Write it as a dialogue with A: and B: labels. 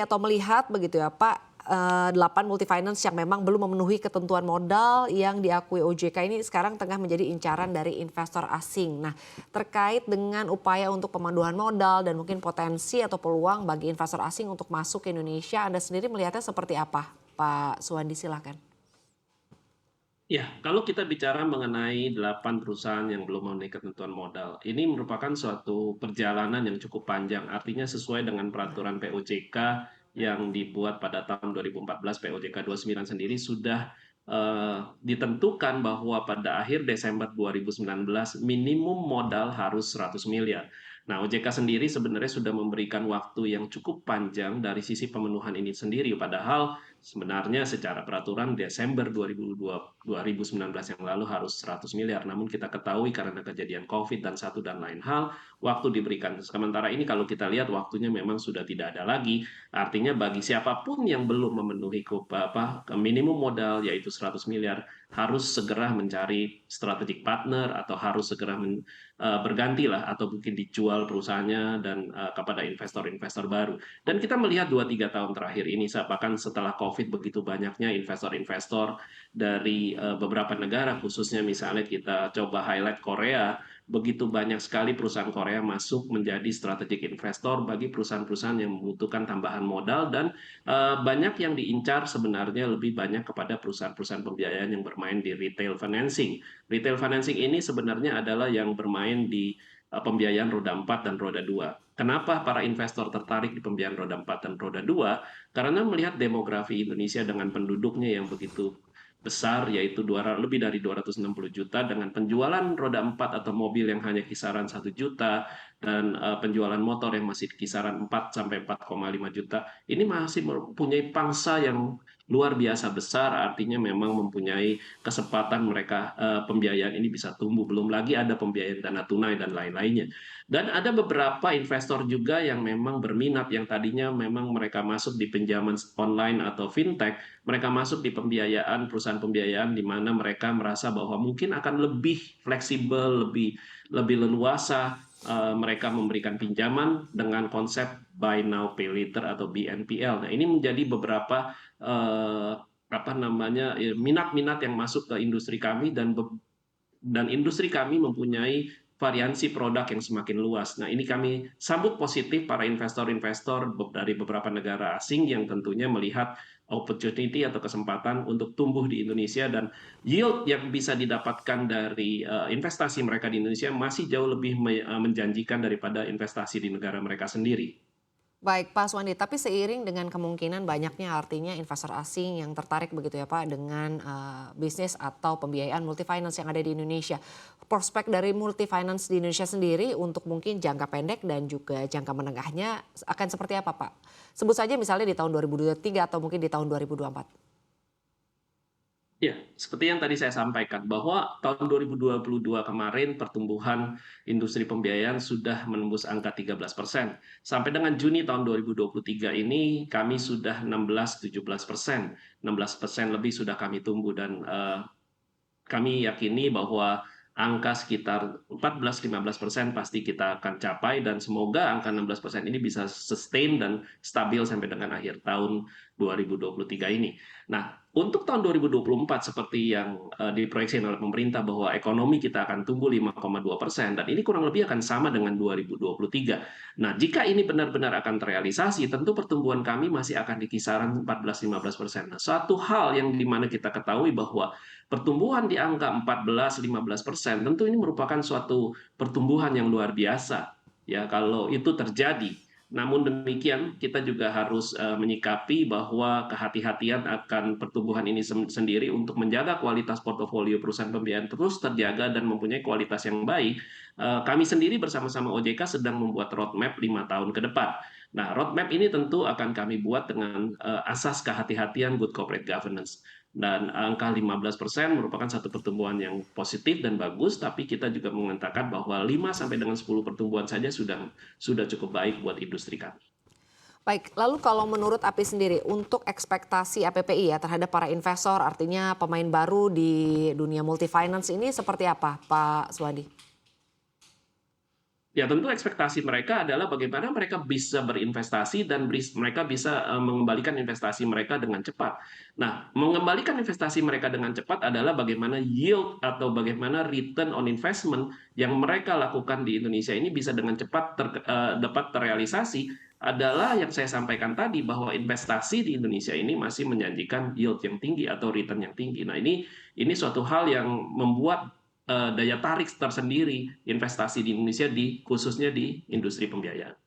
A: atau melihat begitu ya Pak, 8 multifinance yang memang belum memenuhi ketentuan modal yang diakui OJK ini sekarang tengah menjadi incaran dari investor asing. Nah, terkait dengan upaya untuk pemanduan modal dan mungkin potensi atau peluang bagi investor asing untuk masuk ke Indonesia, Anda sendiri melihatnya seperti apa? Pak Suwandi, silakan.
B: Ya, kalau kita bicara mengenai 8 perusahaan yang belum memenuhi ketentuan modal, ini merupakan suatu perjalanan yang cukup panjang. Artinya sesuai dengan peraturan POJK yang dibuat pada tahun 2014, POJK 29 sendiri sudah ditentukan bahwa pada akhir Desember 2019 minimum modal harus 100 miliar. Nah, OJK sendiri sebenarnya sudah memberikan waktu yang cukup panjang dari sisi pemenuhan ini sendiri. Padahal sebenarnya secara peraturan Desember 2019 yang lalu harus 100 miliar. Namun kita ketahui karena kejadian COVID dan satu dan lain hal, waktu diberikan. Sementara ini kalau kita lihat waktunya memang sudah tidak ada lagi. Artinya bagi siapapun yang belum memenuhi minimum modal yaitu 100 miliar harus segera mencari strategic partner atau harus segera bergantilah atau mungkin dijual perusahaannya dan kepada investor-investor baru. Dan kita melihat 2-3 tahun terakhir ini, bahkan setelah COVID begitu banyaknya investor-investor dari beberapa negara, khususnya misalnya kita coba highlight Korea, begitu banyak sekali perusahaan Korea masuk menjadi strategic investor bagi perusahaan-perusahaan yang membutuhkan tambahan modal dan banyak yang diincar sebenarnya lebih banyak kepada perusahaan-perusahaan pembiayaan yang bermain di retail financing. Retail financing ini sebenarnya adalah yang bermain di pembiayaan roda 4 dan roda 2. Kenapa para investor tertarik di pembiayaan roda 4 dan roda 2? Karena melihat demografi Indonesia dengan penduduknya yang begitu besar, yaitu lebih dari 260 juta, dengan penjualan roda 4 atau mobil yang hanya kisaran 1 juta, dan penjualan motor yang masih kisaran 4 sampai 4,5 juta, ini masih mempunyai pangsa yang luar biasa besar, artinya memang mempunyai kesempatan mereka pembiayaan ini bisa tumbuh. Belum lagi ada pembiayaan dana tunai dan lain-lainnya. Dan ada beberapa investor juga yang memang berminat, yang tadinya memang mereka masuk di pinjaman online atau fintech, mereka masuk di pembiayaan, perusahaan pembiayaan di mana mereka merasa bahwa mungkin akan lebih fleksibel, lebih lebih leluasa mereka memberikan pinjaman dengan konsep buy now pay later atau BNPL. Nah, ini menjadi beberapa minat-minat yang masuk ke industri kami, dan industri kami mempunyai variansi produk yang semakin luas. Nah, ini kami sambut positif para investor-investor dari beberapa negara asing yang tentunya melihat opportunity atau kesempatan untuk tumbuh di Indonesia, dan yield yang bisa didapatkan dari investasi mereka di Indonesia masih jauh lebih menjanjikan daripada investasi di negara mereka sendiri.
A: Baik Pak Suwandi, tapi seiring dengan kemungkinan banyaknya artinya investor asing yang tertarik begitu ya Pak dengan bisnis atau pembiayaan multifinance yang ada di Indonesia. Prospek dari multifinance di Indonesia sendiri untuk mungkin jangka pendek dan juga jangka menengahnya akan seperti apa Pak? Sebut saja misalnya di tahun 2023 atau mungkin di tahun 2024.
B: Ya, seperti yang tadi saya sampaikan, bahwa tahun 2022 kemarin pertumbuhan industri pembiayaan sudah menembus angka 13%. Sampai dengan Juni tahun 2023 ini kami sudah 16-17%. 16% lebih sudah kami tumbuh, dan kami yakini bahwa angka sekitar 14-15% pasti kita akan capai, dan semoga angka 16% ini bisa sustain dan stabil sampai dengan akhir tahun 2023 ini. Nah, untuk tahun 2024 seperti yang diproyeksi oleh pemerintah bahwa ekonomi kita akan tumbuh 5,2%, dan ini kurang lebih akan sama dengan 2023. Nah, jika ini benar-benar akan terrealisasi, tentu pertumbuhan kami masih akan di kisaran 14-15%. Nah, suatu hal yang dimana kita ketahui bahwa pertumbuhan di angka 14-15% tentu ini merupakan suatu pertumbuhan yang luar biasa ya kalau itu terjadi. Namun demikian kita juga harus menyikapi bahwa kehati-hatian akan pertumbuhan ini sendiri untuk menjaga kualitas portofolio perusahaan pembiayaan terus terjaga dan mempunyai kualitas yang baik. Kami sendiri bersama-sama OJK sedang membuat roadmap 5 tahun ke depan. Nah, roadmap ini tentu akan kami buat dengan asas kehati-hatian good corporate governance. Dan angka 15% merupakan satu pertumbuhan yang positif dan bagus, tapi kita juga mengatakan bahwa 5 sampai dengan 10 pertumbuhan saja sudah cukup baik buat industri kami.
A: Baik, lalu kalau menurut API sendiri untuk ekspektasi APPI ya terhadap para investor artinya pemain baru di dunia multifinance ini seperti apa Pak Suwadi?
B: Ya tentu ekspektasi mereka adalah bagaimana mereka bisa berinvestasi dan mereka bisa mengembalikan investasi mereka dengan cepat. Nah, mengembalikan investasi mereka dengan cepat adalah bagaimana yield atau bagaimana return on investment yang mereka lakukan di Indonesia ini bisa dengan cepat dapat terrealisasi adalah yang saya sampaikan tadi bahwa investasi di Indonesia ini masih menjanjikan yield yang tinggi atau return yang tinggi. Nah, ini suatu hal yang membuat daya tarik tersendiri investasi di Indonesia khususnya di industri pembiayaan.